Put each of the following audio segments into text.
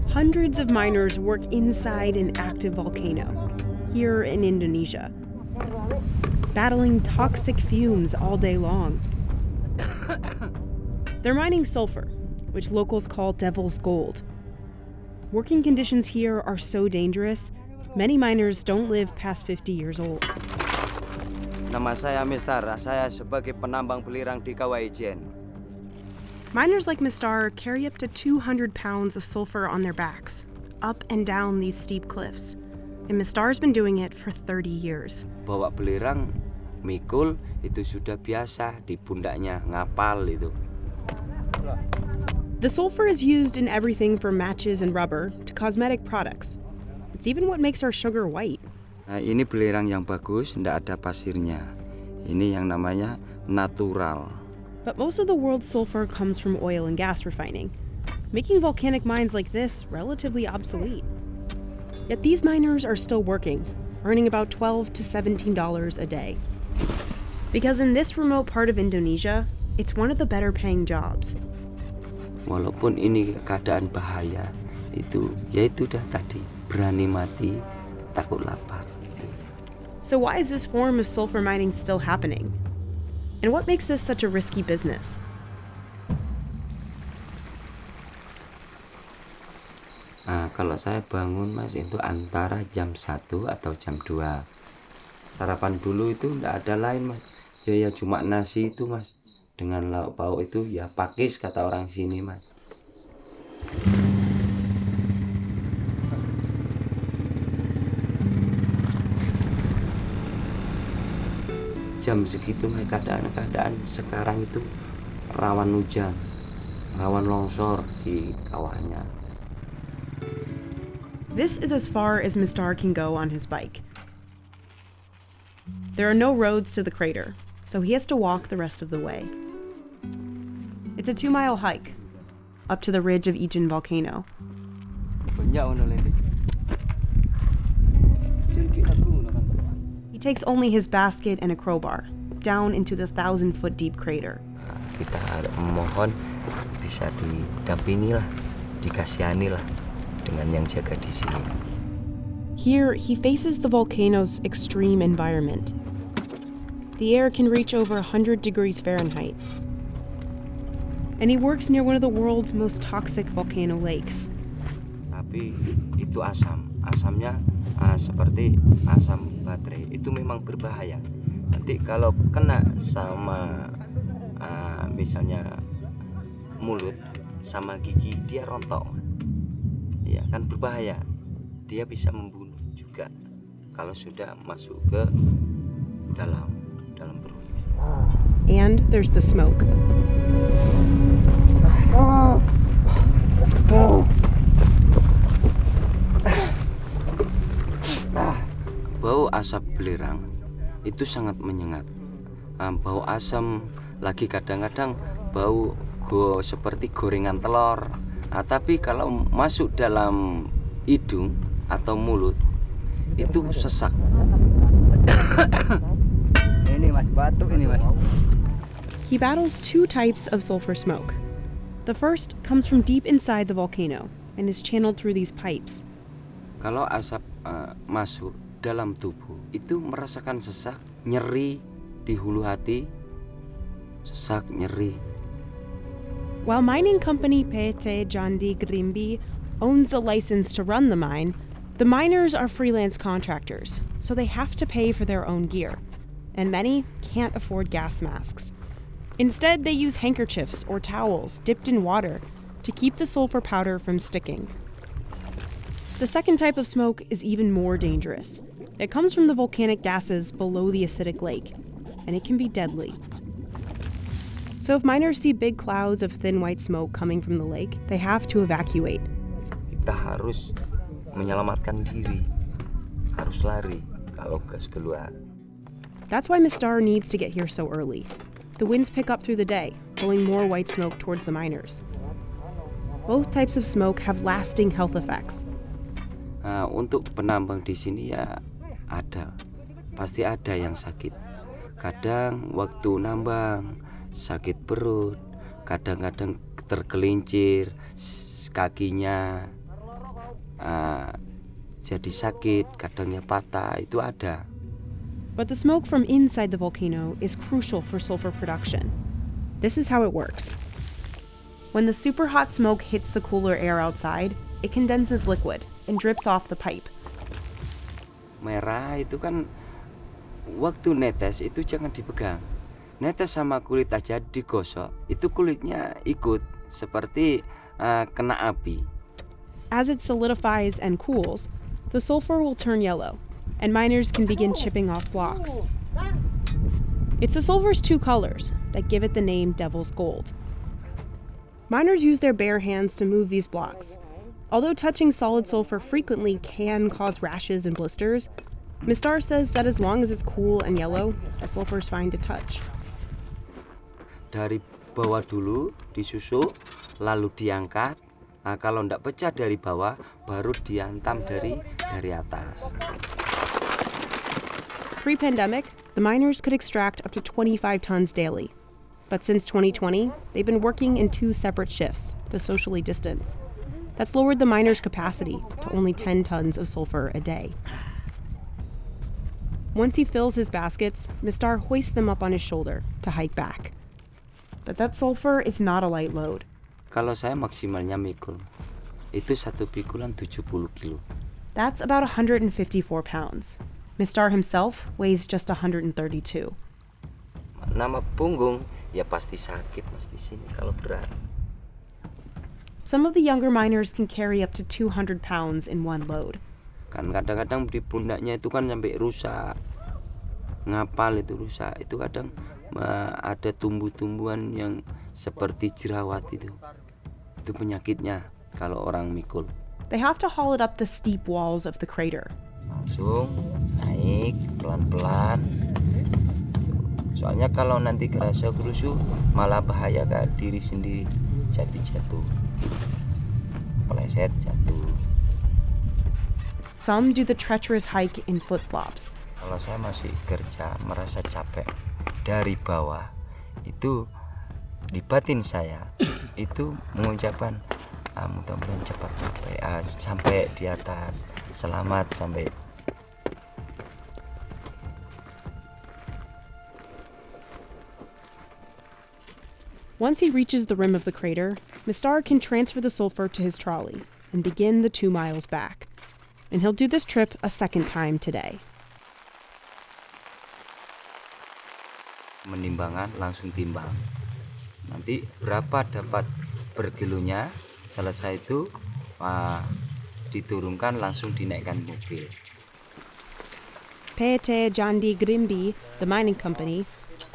Hundreds of miners work inside an active volcano, here in Indonesia, battling toxic fumes all day long. They're mining sulfur, which locals call devil's gold. Working conditions here are so dangerous, many miners don't live past 50 years old. Nama saya Mister, saya sebagai penambang belirang di kawah Ijen. Miners like Mistar carry up to 200 pounds of sulfur on their backs, up and down these steep cliffs. And Mistar's been doing it for 30 years. Bawa belirang, mikul itu sudah biasa, di pundaknya ngapal itu. The sulfur is used in everything from matches and rubber to cosmetic products. It's even what makes our sugar white. Nah, ini belirang yang bagus, tidak ada pasirnya. Ini yang namanya natural. But most of the world's sulfur comes from oil and gas refining, making volcanic mines like this relatively obsolete. Yet these miners are still working, earning about $12 to $17 a day. Because in this remote part of Indonesia, it's one of the better paying jobs. Walaupun ini keadaan bahaya, yaitu dah tadi, berani mati, takut lapar. So why is this form of sulfur mining still happening? And what makes this such a risky business? Nah, kalau saya bangun mas itu antara jam 1 atau jam 2. Sarapan dulu itu enggak ada lain mas. Ya cuma nasi itu mas. Dengan lauk pauk itu ya pakis kata orang sini mas. Jam segitu keadaan sekarang itu rawan hujan, rawan longsor di kawahnya. This is as far as Mistar can go on his bike. There are no roads to the crater, so he has to walk the rest of the way. It's a 2-mile hike up to the ridge of Ijen volcano. He takes only his basket and a crowbar down into the 1,000-foot deep crater. Kita mohon bisa didampingi lah, dikasihani lah dengan yang jaga di sini. Here, he faces the volcano's extreme environment. The air can reach over 100 degrees Fahrenheit. And he works near one of the world's most toxic volcano lakes. Tapi itu asamnya seperti asam baterai, itu memang berbahaya. Nanti kalau kena sama misalnya mulut sama gigi, dia rontok. Ya kan berbahaya. Dia bisa membunuh juga kalau sudah masuk ke dalam perut. And there's the smoke. Bau asap belerang itu sangat menyengat. Bau asam lagi kadang-kadang bau seperti gorengan telur. Tapi kalau masuk dalam hidung atau mulut itu sesak. Ini mas, batuk ini mas. He battles 2 types of sulfur smoke. The first comes from deep inside the volcano and is channeled through these pipes. Kalau asap masuk dalam tubuh, itu merasakan sesak, nyeri di hulu hati, sesak, nyeri. While mining company PT Jandi Grimbi owns the license to run the mine, the miners are freelance contractors, so they have to pay for their own gear, and many can't afford gas masks. Instead, they use handkerchiefs or towels dipped in water to keep the sulfur powder from sticking. The second type of smoke is even more dangerous. It comes from the volcanic gases below the acidic lake, and it can be deadly. So if miners see big clouds of thin white smoke coming from the lake, they have to evacuate. Kita harus menyelamatkan diri, harus lari kalau gas keluar. That's why Mistar needs to get here so early. The winds pick up through the day, blowing more white smoke towards the miners. Both types of smoke have lasting health effects. Untuk penambang di sini ya pasti ada yang sakit. Kadang waktu nambang sakit perut, kadang-kadang tergelincir kakinya, jadi sakit, kadangnya patah, itu ada. But the smoke from inside the volcano is crucial for sulfur production. This is how it works. When the super hot smoke hits the cooler air outside, it condenses liquid and drips off the pipe. Merah itu kan waktu netes itu jangan dipegang. Netes sama kulit aja digosok, itu kulitnya ikut seperti kena api. As it solidifies and cools, the sulfur will turn yellow, and miners can begin chipping off blocks. It's the sulfur's two colors that give it the name Devil's Gold. Miners use their bare hands to move these blocks. Although touching solid sulfur frequently can cause rashes and blisters, Mistar says that as long as it's cool and yellow, the sulfur's fine to touch. Dari bawah dulu disusuk, lalu diangkat. Kalau ndak pecah dari bawah, baru diantam dari atas. Pre-pandemic, the miners could extract up to 25 tons daily. But since 2020, they've been working in 2 separate shifts to socially distance. That's lowered the miners' capacity to only 10 tons of sulfur a day. Once he fills his baskets, Mistar hoists them up on his shoulder to hike back. But that sulfur is not a light load. Kalau saya maksimalnya mikul, itu satu pikulan 70 kilo. That's about 154 pounds. Mistar himself weighs just 132. Nama punggung, ya pasti sakit mas di sini kalau berat. Some of the younger miners can carry up to 200 pounds in one load. Kan kadang-kadang di pundaknya itu kan sampai rusak. Ngapal itu rusak. Itu kadang ada tumbuh-tumbuhan yang seperti jerawat itu. Itu penyakitnya kalau orang mikul. They have to haul it up the steep walls of the crater. Langsung naik pelan-pelan. Soalnya kalau nanti kerasa kerusuh malah bahaya ke diri sendiri. Jatuh. Peleset jatuh. Some do the treacherous hike in flip-flops. Kalau saya masih kerja merasa capek dari bawah, itu di batin saya itu mengucapkan mudah-mudahan cepat sampai di atas, selamat sampai. Once he reaches the rim of the crater, Mistar can transfer the sulfur to his trolley and begin the 2 miles back. And he'll do this trip a second time today. Menimbangan langsung timbang. Nanti berapa dapat per kilonya, selesai itu diturunkan langsung dinaikkan mobil. PT Jandi Grimby, the mining company,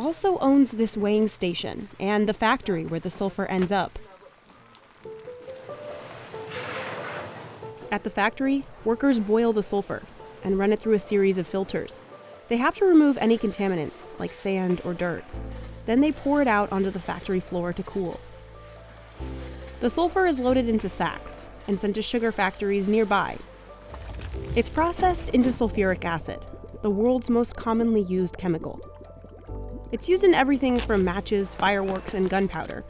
also owns this weighing station and the factory where the sulfur ends up. At the factory, workers boil the sulfur and run it through a series of filters. They have to remove any contaminants, like sand or dirt. Then they pour it out onto the factory floor to cool. The sulfur is loaded into sacks and sent to sugar factories nearby. It's processed into sulfuric acid, the world's most commonly used chemical. It's used in everything from matches, fireworks, and gunpowder,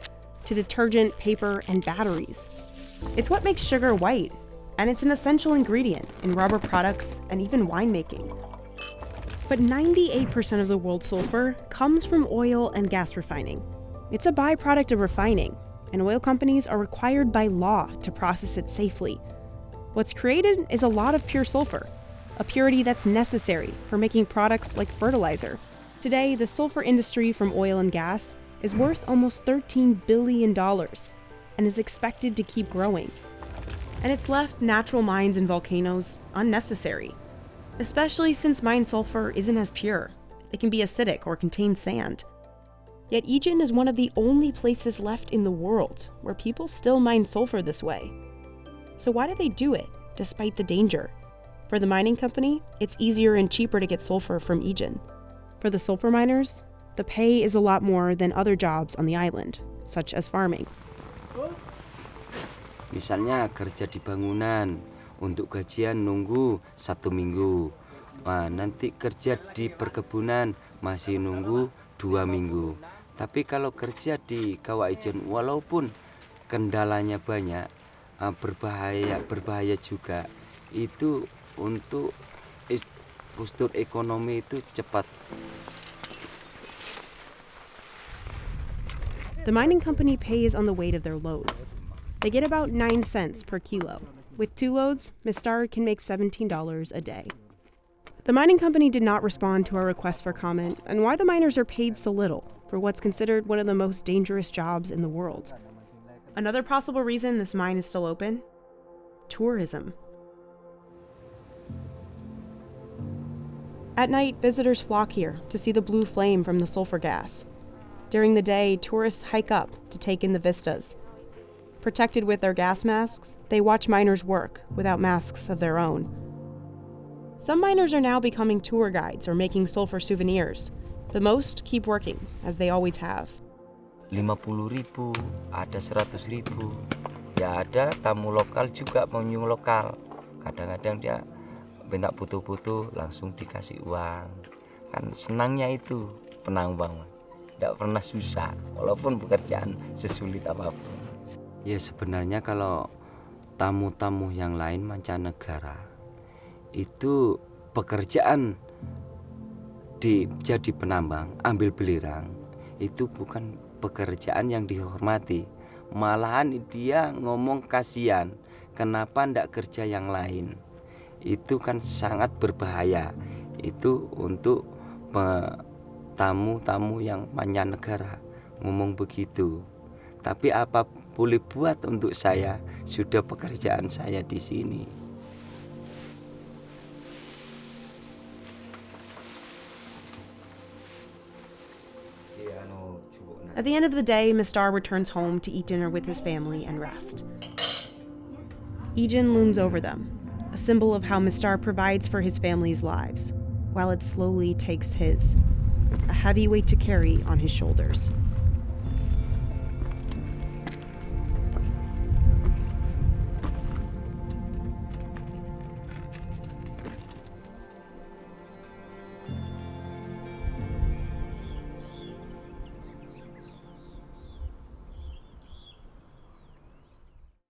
to detergent, paper, and batteries. It's what makes sugar white, and it's an essential ingredient in rubber products and even winemaking. But 98% of the world's sulfur comes from oil and gas refining. It's a byproduct of refining, and oil companies are required by law to process it safely. What's created is a lot of pure sulfur, a purity that's necessary for making products like fertilizer. Today, the sulfur industry from oil and gas is worth almost $13 billion and is expected to keep growing. And it's left natural mines and volcanoes unnecessary, especially since mined sulfur isn't as pure. It can be acidic or contain sand. Yet Ijen is one of the only places left in the world where people still mine sulfur this way. So why do they do it, despite the danger? For the mining company, it's easier and cheaper to get sulfur from Ijen. For the sulfur miners, the pay is a lot more than other jobs on the island, such as farming. Misalnya kerja di bangunan, untuk gajian nunggu 1 minggu. Nanti kerja di perkebunan masih nunggu 2 minggu. Tapi kalau kerja di kawah Ijen, walaupun kendalanya banyak, berbahaya juga. Itu untuk postur ekonomi itu cepat. The mining company pays on the weight of their loads. They get about 9 cents per kilo. With 2 loads, Mistar can make $17 a day. The mining company did not respond to our request for comment on why the miners are paid so little for what's considered one of the most dangerous jobs in the world. Another possible reason this mine is still open? Tourism. At night, visitors flock here to see the blue flame from the sulfur gas. During the day, tourists hike up to take in the vistas. Protected with their gas masks, they watch miners work without masks of their own. Some miners are now becoming tour guides or making sulfur souvenirs, but most keep working, as they always have. 50.000, ada 100.000. Ya ada tamu lokal juga, pengunjung lokal. Kadang-kadang dia minta butuh-butuh langsung dikasih uang. Kan senangnya itu penambang. Tidak pernah susah, walaupun pekerjaan sesulit apapun. Ya sebenarnya kalau tamu-tamu yang lain mancanegara, itu pekerjaan jadi penambang, ambil belerang, itu bukan pekerjaan yang dihormati. Malahan dia ngomong kasihan, kenapa ndak kerja yang lain. Itu kan sangat berbahaya. Itu untuk tamu-tamu yang mancanegara ngomong begitu. Tapi apa boleh buat untuk saya, sudah pekerjaan saya di sini. At the end of the day, Mistar returns home to eat dinner with his family and rest. Ijen looms over them, a symbol of how Mistar provides for his family's lives, while it slowly takes his, a heavy weight to carry on his shoulders.